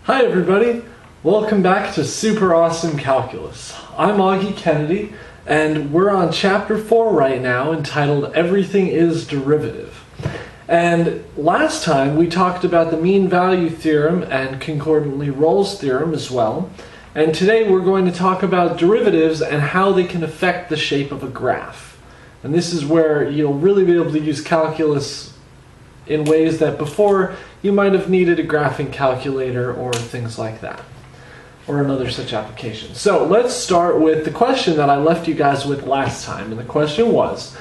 Hi everybody, welcome back to Super Awesome Calculus. I'm Augie Kennedy and we're on chapter 4 right now entitled Everything is Derivative. And last time we talked about the mean value theorem and concordantly Rolle's theorem as well. And today we're going to talk about derivatives and how they can affect the shape of a graph. And this is where you'll really be able to use calculus in ways that before you might have needed a graphing calculator or things like that, or another such application. So let's start with the question that I left you guys with last time. And the question was,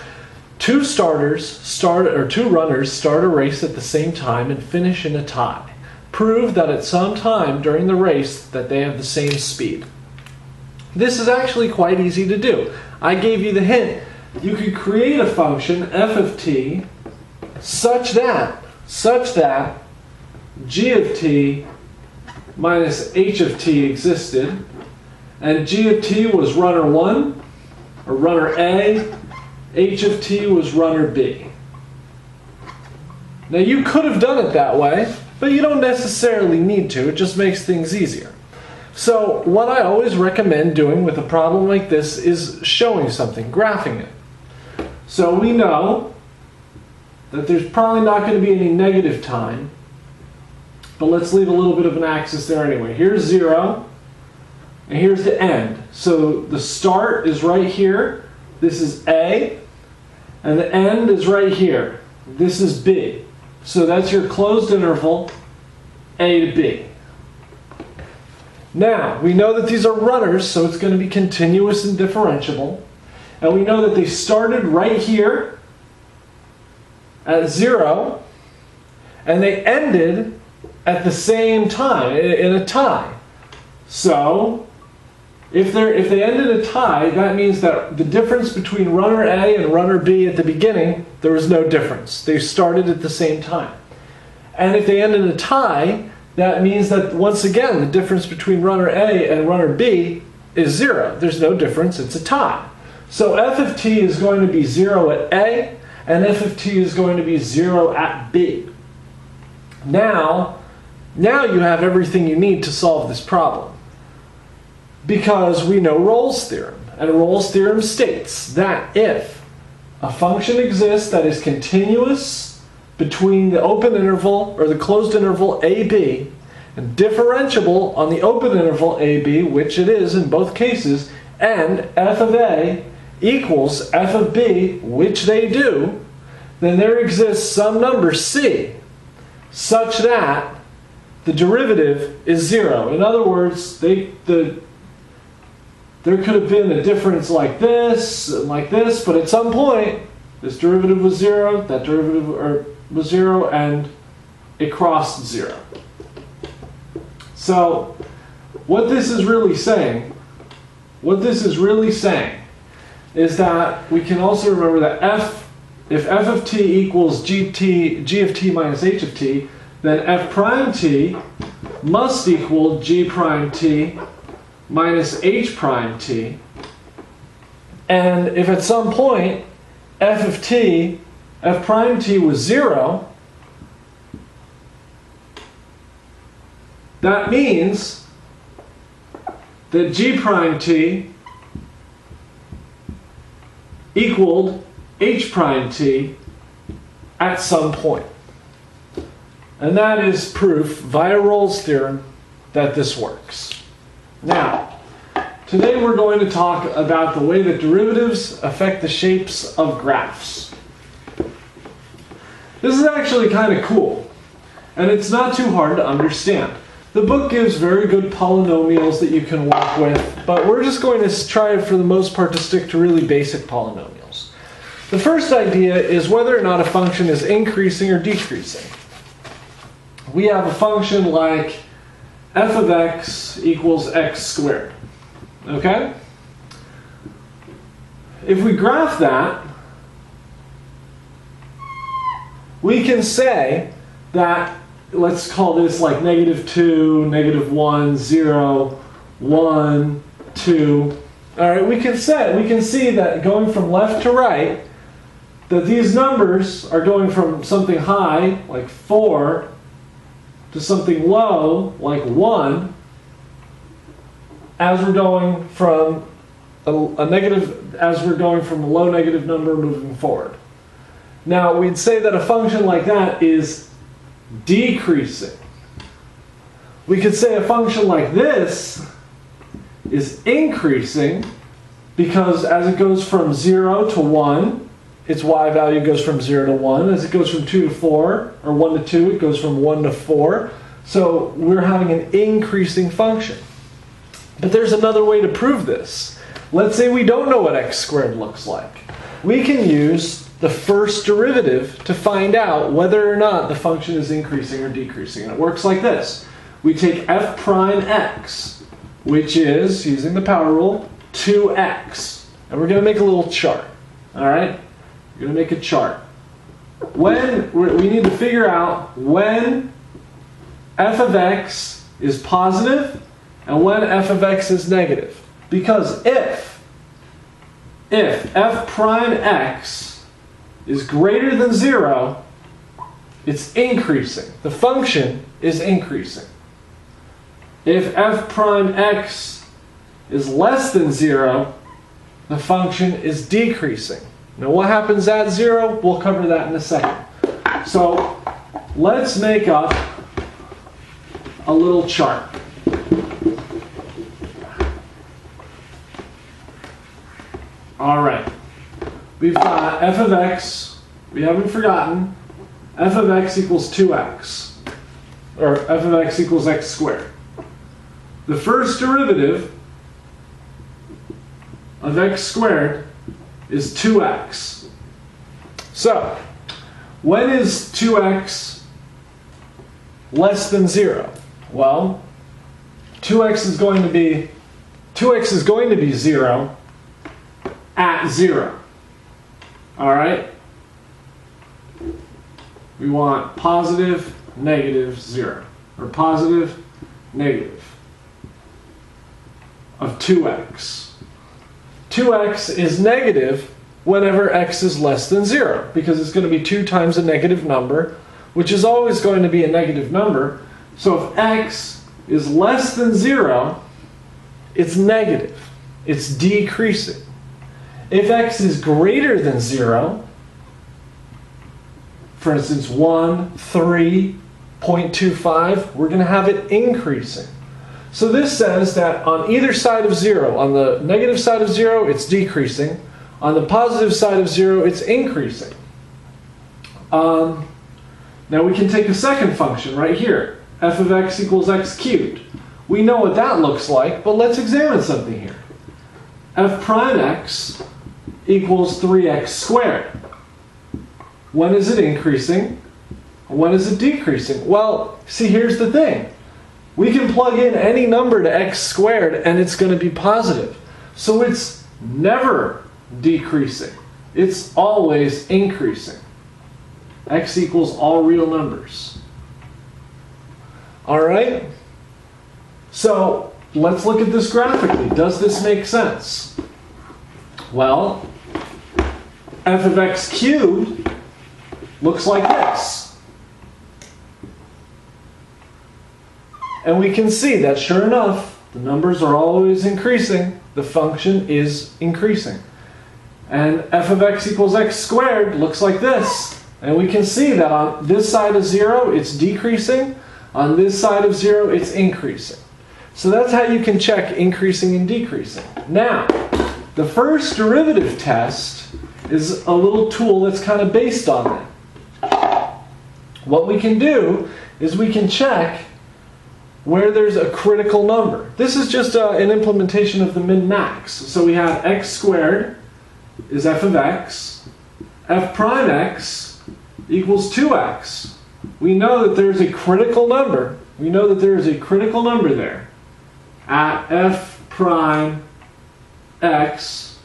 two runners start a race at the same time and finish in a tie. Prove that at some time during the race that they have the same speed. This is actually quite easy to do. I gave you the hint. You could create a function f of t such that g of t minus h of t existed, and g of t was runner 1, or runner A, h of t was runner B. Now you could have done it that way, but you don't necessarily need to, it just makes things easier. So what I always recommend doing with a problem like this is showing something, graphing it. So we know that there's probably not going to be any negative time, but let's leave a little bit of an axis there anyway. Here's 0, and here's the end. So the start is right here. This is A, and the end is right here. This is B. So that's your closed interval, A to B. Now, we know that these are runners, so it's going to be continuous and differentiable. And we know that they started right here at 0, and they ended at the same time, in a tie. So, if they ended a tie, that means that the difference between runner A and runner B at the beginning, there was no difference. They started at the same time. And if they ended a tie, that means that, once again, the difference between runner A and runner B is 0. There's no difference, it's a tie. So f of t is going to be 0 at A, and f of t is going to be 0 at B. Now you have everything you need to solve this problem. Because we know Rolle's theorem. And Rolle's theorem states that if a function exists that is continuous between the open interval, or the closed interval AB, and differentiable on the open interval AB, which it is in both cases, and f of A equals f of B, which they do, then there exists some number C such that the derivative is 0. In other words, there could have been a difference like this, but at some point, this derivative was 0, that derivative was 0, and it crossed 0. So, what this is really saying is that we can also remember that if f of t equals g of t minus h of t, then f prime t must equal g prime t minus h prime t. And if at some point f prime t was 0, that means that g prime t equaled h prime t at some point. And that is proof via Rolle's theorem that this works. Now, today we're going to talk about the way that derivatives affect the shapes of graphs. This is actually kind of cool, and it's not too hard to understand. The book gives very good polynomials that you can work with, but we're just going to try, for the most part, to stick to really basic polynomials. The first idea is whether or not a function is increasing or decreasing. We have a function like f of x equals x squared. Okay? If we graph that, we can say that, let's call this like -2, -1, 0, 1, 2. All right, we can see that going from left to right, that these numbers are going from something high, like 4, to something low, like 1, as we're going from a negative, as we're going from a low negative number moving forward. Now, we'd say that a function like that is decreasing. We could say a function like this is increasing because as it goes from 0 to 1, its y value goes from 0 to 1. As it goes from 2 to 4, or 1 to 2, it goes from 1 to 4. So we're having an increasing function. But there's another way to prove this. Let's say we don't know what x squared looks like. We can use the first derivative to find out whether or not the function is increasing or decreasing. And it works like this. We take f prime x, which is, using the power rule, 2x. And we're going to make a little chart. All right? We're going to make a chart. When we need to figure out when f of x is positive and when f of x is negative. Because if f prime x is greater than 0, it's increasing. The function is increasing. If f prime x is less than 0, the function is decreasing. Now what happens at 0? We'll cover that in a second. So let's make up a little chart. All right. We've got f of x, we haven't forgotten, f of x equals 2x, or f of x equals x squared. The first derivative of x squared is 2x. So, when is 2x less than 0? Well, 2x is going to be 0 at 0. All right? We want positive, negative, 0. Or positive, negative of 2x. 2x is negative whenever x is less than 0, because it's going to be 2 times a negative number, which is always going to be a negative number. So if x is less than 0, it's negative. It's decreasing. If x is greater than 0, for instance 1, 3, 0.25, we're going to have it increasing. So this says that on either side of 0, on the negative side of 0, it's decreasing. On the positive side of 0, it's increasing. Now we can take a second function right here. F of x equals x cubed. We know what that looks like, but let's examine something here. F prime x equals 3x squared. When is it increasing? When is it decreasing? Well, see, here's the thing. We can plug in any number to x squared and it's going to be positive. So it's never decreasing. It's always increasing. X equals all real numbers. All right? So let's look at this graphically. Does this make sense? Well, f of x cubed looks like this. And we can see that sure enough, the numbers are always increasing. The function is increasing. And f of x equals x squared looks like this. And we can see that on this side of 0, it's decreasing. On this side of 0, it's increasing. So that's how you can check increasing and decreasing. Now, the first derivative test is a little tool that's kind of based on that. What we can do is we can check where there's a critical number. This is just an implementation of the min-max. So we have x squared is f of x. F prime x equals 2x. We know that there's a critical number. We know that there is a critical number there at f prime x,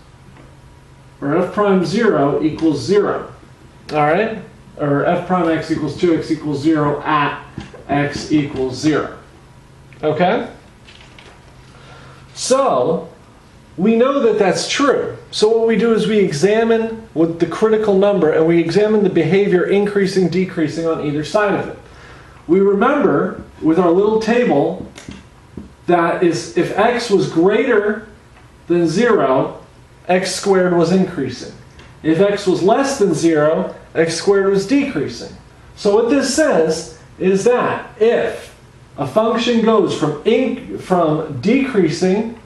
or f prime 0 equals 0. All right? Or f prime x equals 2x equals 0 at x equals 0. Okay? So, we know that that's true. So what we do is we examine what the critical number, and we examine the behavior increasing, decreasing on either side of it. we remember with our little table that is, if x was greater than 0, x squared was increasing. If x was less than 0, x squared was decreasing. So what this says is that if a function goes from decreasing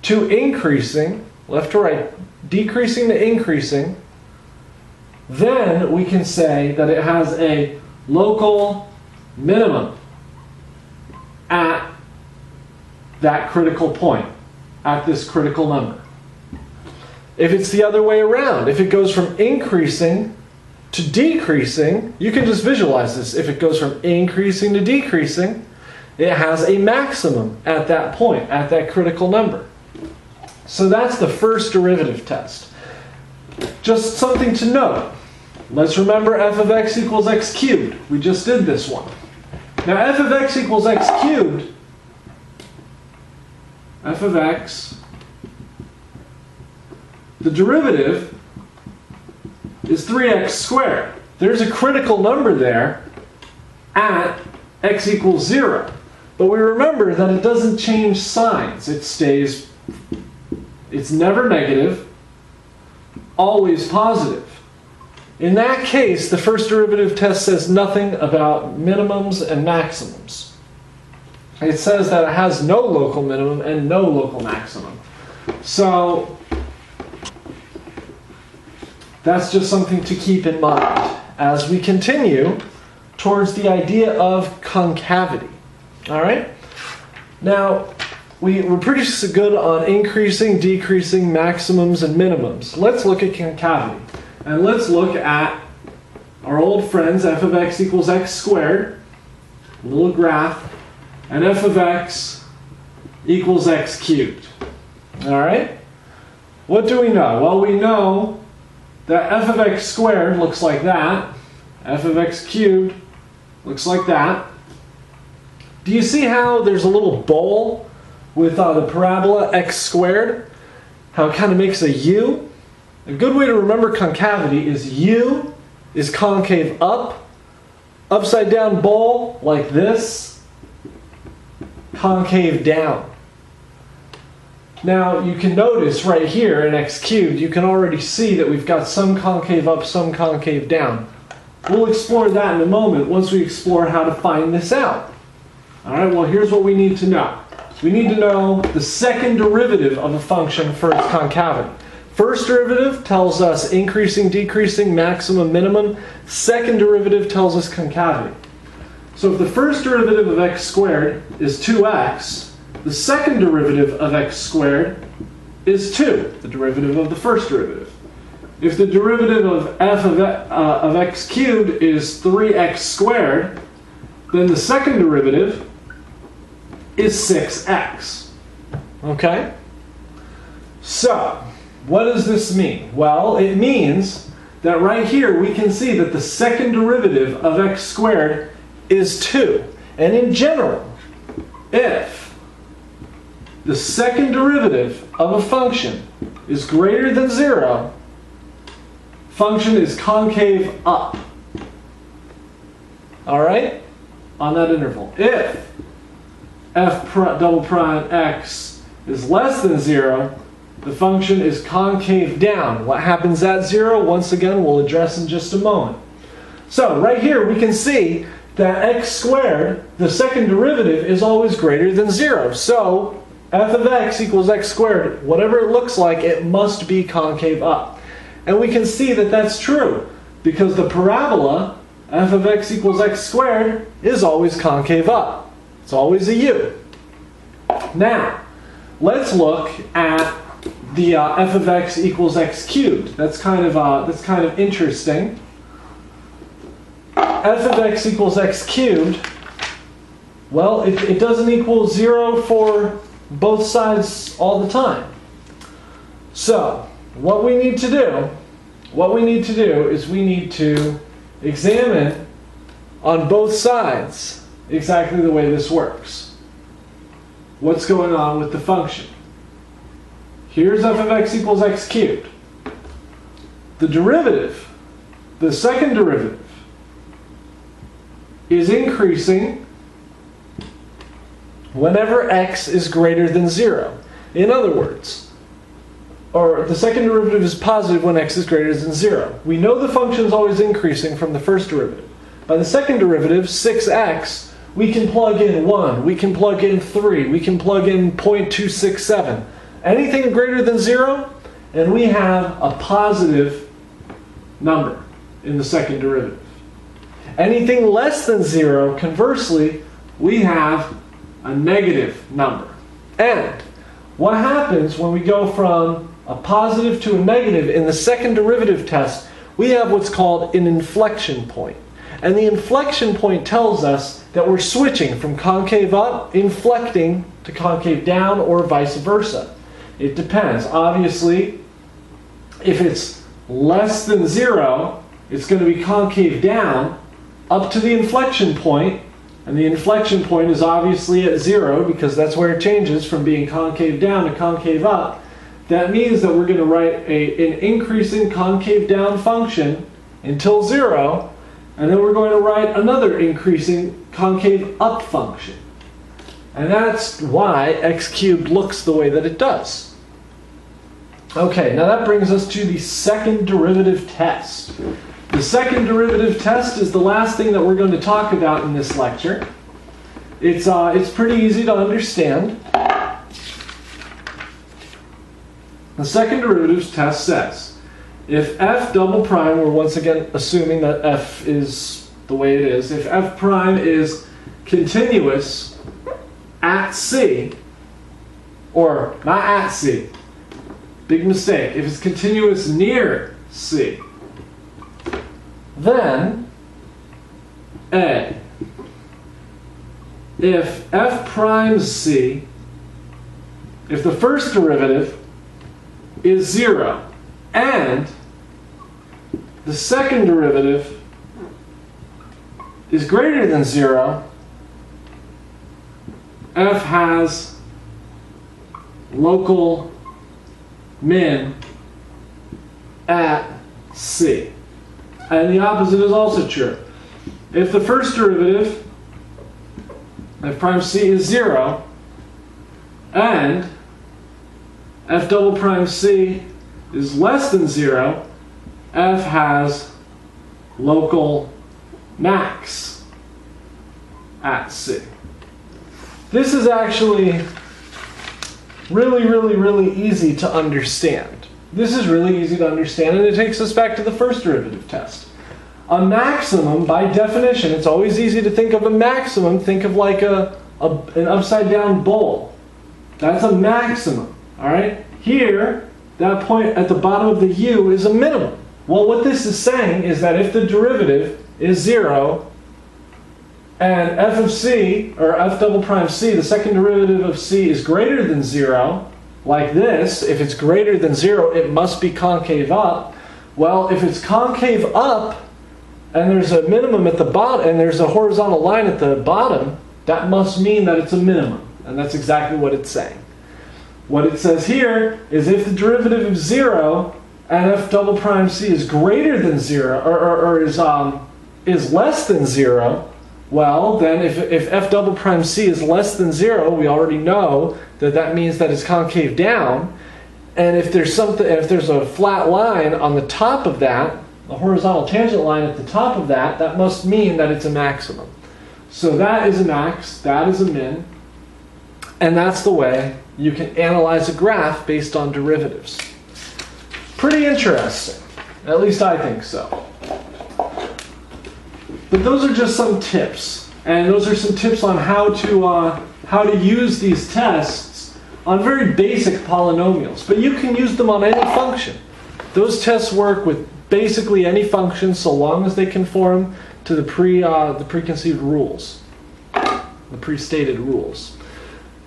to increasing, left to right, decreasing to increasing, then we can say that it has a local minimum at that critical point, at this critical number. If it's the other way around, if it goes from increasing to decreasing, you can just visualize this. If it goes from increasing to decreasing, it has a maximum at that point, at that critical number. So that's the first derivative test. Just something to note. Let's remember f of x equals x cubed. We just did this one. Now f of x equals x cubed, f of x, the derivative is 3x squared. There's a critical number there at x equals 0. But we remember that it doesn't change signs. It's never negative, always positive. In that case, the first derivative test says nothing about minimums and maximums. It says that it has no local minimum and no local maximum. So that's just something to keep in mind as we continue towards the idea of concavity. All right? Now, we're pretty good on increasing, decreasing, maximums, and minimums. Let's look at concavity. And let's look at our old friends, f of x equals x squared, a little graph, and f of x equals x cubed. All right? What do we know? Well, we know that f of x squared looks like that. F of x cubed looks like that. Do you see how there's a little bowl with the parabola x squared? How it kind of makes a U? A good way to remember concavity is U is concave up, upside down bowl like this, concave down. Now you can notice right here in x cubed, you can already see that we've got some concave up, some concave down. We'll explore that in a moment once we explore how to find this out. Alright, well here's what we need to know. We need to know the second derivative of a function for its concavity. First derivative tells us increasing, decreasing, maximum, minimum. Second derivative tells us concavity. So if the first derivative of x squared is 2x, the second derivative of x squared is 2, the derivative of the first derivative. If the derivative of f of x cubed is 3x squared, then the second derivative is 6x. Okay? So, what does this mean? Well, it means that right here we can see that the second derivative of x squared is 2. And in general, if the second derivative of a function is greater than 0, function is concave up. Alright? On that interval. If f double prime x is less than 0, the function is concave down. What happens at 0? Once again, we'll address in just a moment. So, right here we can see that x squared, the second derivative, is always greater than 0. So, f of x equals x squared. Whatever it looks like, it must be concave up. And we can see that that's true, because the parabola, f of x equals x squared, is always concave up. It's always a u. Now, let's look at the f of x equals x cubed. That's kind of interesting. F of x equals x cubed, well, it doesn't equal 0 for both sides all the time. So, what we need to do is we need to examine on both sides exactly the way this works. What's going on with the function? Here's f of x equals x cubed. The derivative, the second derivative, is increasing whenever x is greater than 0. In other words, or the second derivative is positive when x is greater than 0. We know the function is always increasing from the first derivative. By the second derivative, 6x, we can plug in 1, we can plug in 3, we can plug in 0.267. Anything greater than 0, and we have a positive number in the second derivative. Anything less than 0, conversely, we have a negative number. And what happens when we go from a positive to a negative in the second derivative test? We have what's called an inflection point. And the inflection point tells us that we're switching from concave up, inflecting, to concave down, or vice versa. It depends. Obviously, if it's less than 0, it's going to be concave down up to the inflection point, and the inflection point is obviously at 0 because that's where it changes from being concave down to concave up. That means that we're going to write an increasing concave down function until 0, and then we're going to write another increasing concave up function. And that's why x cubed looks the way that it does. Okay, now that brings us to the second derivative test. The second derivative test is the last thing that we're going to talk about in this lecture. It's pretty easy to understand. The second derivative test says, if f double prime, we're once again assuming that f is the way it is, if f prime is continuous at c, or not at c, big mistake, if it's continuous near c, then A, if f prime c, if the first derivative is 0 and the second derivative is greater than 0, f has local min at c. And the opposite is also true. If the first derivative, f prime c, is 0, and f double prime c is less than 0, f has local max at c. This is actually really easy to understand. This is really easy to understand, and it takes us back to the first derivative test. A maximum, by definition, it's always easy to think of a maximum. Think of like an upside down bowl. That's a maximum, all right? Here, that point at the bottom of the U is a minimum. Well, what this is saying is that if the derivative is 0, and f of c, or f double prime c, the second derivative of c is greater than 0, like this, if it's greater than 0, it must be concave up. Well, if it's concave up, and there's a minimum at the bottom, and there's a horizontal line at the bottom, that must mean that it's a minimum. And that's exactly what it's saying. What it says here is if the derivative is 0, and f double prime c is greater than 0, or is less than 0, well, then if f double prime c is less than 0, we already know that that means that it's concave down. And if there's a flat line on the top of that, a horizontal tangent line at the top of that, that must mean that it's a maximum. So that is a max, that is a min, and that's the way you can analyze a graph based on derivatives. Pretty interesting. At least I think so. But those are just some tips, and those are some tips on how to use these tests on very basic polynomials. But you can use them on any function. Those tests work with basically any function so long as they conform to the preconceived rules, the pre-stated rules.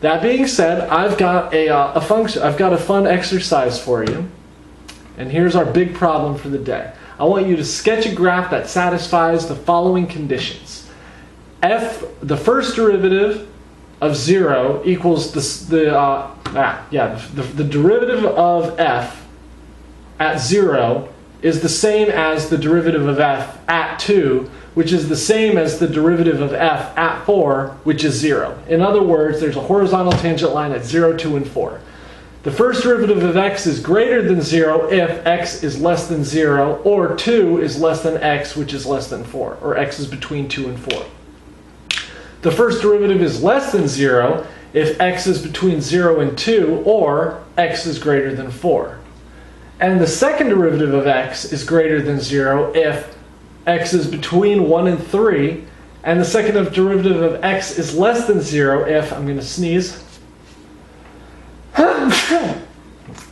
That being said, I've got a function. I've got a fun exercise for you, and here's our big problem for the day. I want you to sketch a graph that satisfies the following conditions. The first derivative of 0 equals the derivative of f at 0 is the same as the derivative of f at 2, which is the same as the derivative of f at 4, which is 0. In other words, there's a horizontal tangent line at 0, 2, and 4. The first derivative of x is greater than 0 if x is less than 0, or 2 is less than x, which is less than 4, or x is between 2 and 4. The first derivative is less than 0 if x is between 0 and 2, or x is greater than 4. And the second derivative of x is greater than 0 if x is between 1 and 3, and the second derivative of x is less than 0 if, I'm going to sneeze,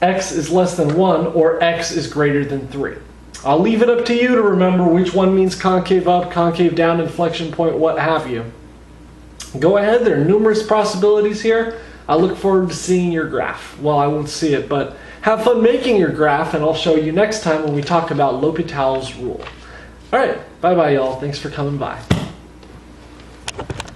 x is less than 1 or x is greater than 3. I'll leave it up to you to remember which one means concave up, concave down, inflection point, what have you. Go ahead, there are numerous possibilities here. I look forward to seeing your graph. Well, I won't see it, but have fun making your graph, and I'll show you next time when we talk about L'Hopital's rule. All right, bye-bye, y'all. Thanks for coming by.